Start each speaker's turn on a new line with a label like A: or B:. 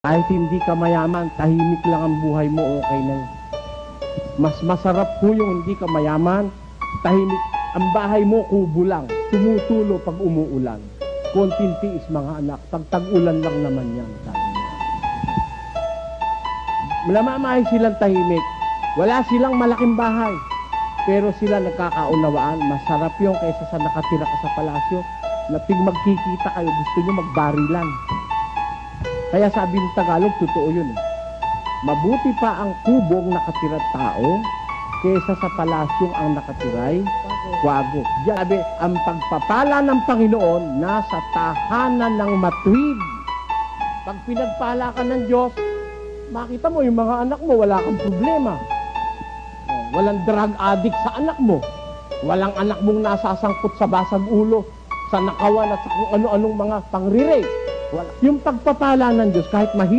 A: Kahit hindi ka mayaman, tahimik lang ang buhay mo, okay na yun. Mas masarap po yung hindi ka mayaman, tahimik. Ang bahay mo, kubo lang. Tumutulo pag umuulan. Konting tiis, mga anak. Pag tag-ulan lang naman yan. Namamahay silang tahimik. Wala silang malaking bahay. Pero sila nagkakaunawaan. Masarap yung kaysa sa nakatira ka sa palasyo. Na pig magkikita kayo, gusto nyo magbarilan. Kaya sabi ng Tagalog, totoo yun. Mabuti pa ang kubong nakatira tao kaysa sa palasyong ang nakatiray kwago. Sabi, ang pagpapala ng Panginoon nasa tahanan ng matuwid. Pag pinagpala ka ng Diyos, makita mo yung mga anak mo, wala kang problema. Walang drug addict sa anak mo. Walang anak mong nasasangkot sa basag ulo, sa nakawan at sa kung ano-anong mga pangre-rape. Yung pagpapala ng Diyos, kahit mahirap,